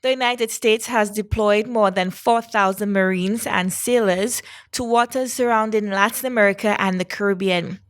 The United States has deployed more than 4,000 Marines and sailors to waters surrounding Latin America and the Caribbean,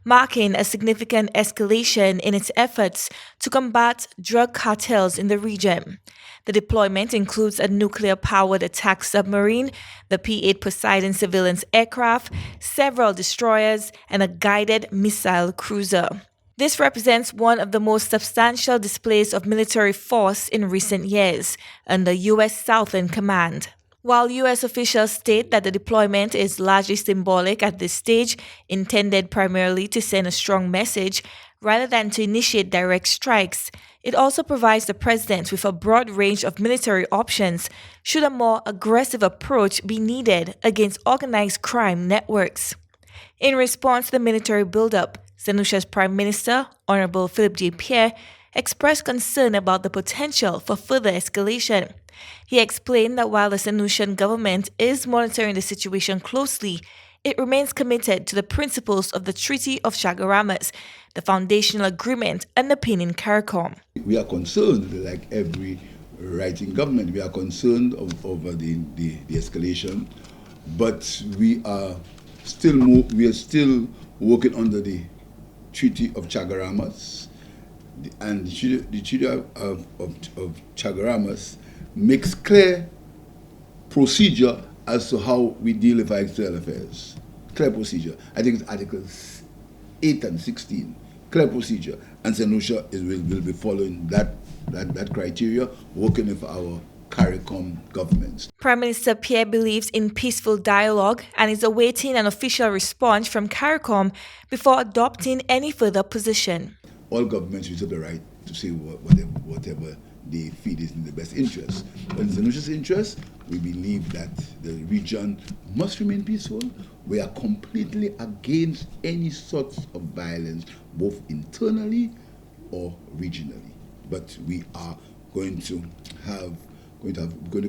marking a significant escalation in its efforts to combat drug cartels in the region. The deployment includes a nuclear-powered attack submarine, the P-8 Poseidon surveillance aircraft, several destroyers, and a guided missile cruiser. This represents one of the most substantial displays of military force in recent years under U.S. Southern Command. While U.S. officials state that the deployment is largely symbolic at this stage, intended primarily to send a strong message rather than to initiate direct strikes, it also provides the president with a broad range of military options should a more aggressive approach be needed against organized crime networks. In response to the military buildup, St. Lucia's Prime Minister, Honorable Philip J. Pierre, expressed concern about the potential for further escalation. He explained that while the St. Lucian government is monitoring the situation closely, it remains committed to the principles of the Treaty of Chaguaramas, the foundational agreement underpinning CARICOM. We are concerned, like every right-wing government, we are concerned over the escalation, but we are still working under the Treaty of Chaguaramas, and the Treaty of Chaguaramas makes clear procedure as to how we deal with our external affairs. Clear procedure. I think it's Articles 8 and 16. Clear procedure. And St. Lucia will be following that criteria, working with our CARICOM governments. Prime Minister Pierre believes in peaceful dialogue and is awaiting an official response from CARICOM before adopting any further position. All governments reserve the right to say whatever they feel is in the best interest. But in St. Lucia's interest, we believe that the region must remain peaceful. We are completely against any sort of violence, both internally or regionally. But we are going to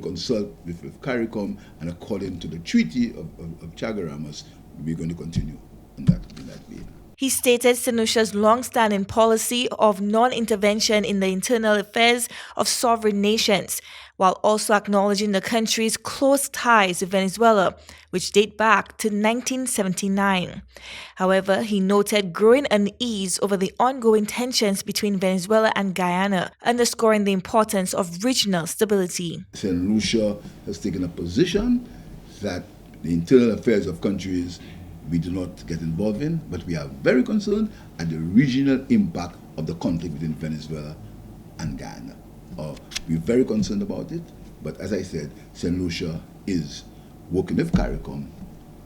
consult with CARICOM, and according to the Treaty of Chaguaramas, we're going to continue in that vein. He stated St. Lucia's long-standing policy of non-intervention in the internal affairs of sovereign nations, while also acknowledging the country's close ties with Venezuela, which date back to 1979. However, he noted growing unease over the ongoing tensions between Venezuela and Guyana, underscoring the importance of regional stability. St. Lucia has taken a position that the internal affairs of countries we do not get involved in, but we are very concerned at the regional impact of the conflict between Venezuela and Guyana. We're very concerned about it, but as I said, St. Lucia is working with CARICOM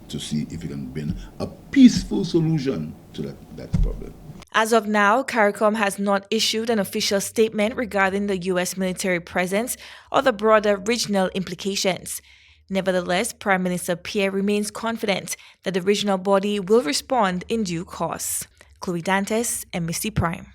to see if we can bring a peaceful solution to that problem. As of now, CARICOM has not issued an official statement regarding the U.S. military presence or the broader regional implications. Nevertheless, Prime Minister Pierre remains confident that the regional body will respond in due course. Chloe Dantes, MBC Prime.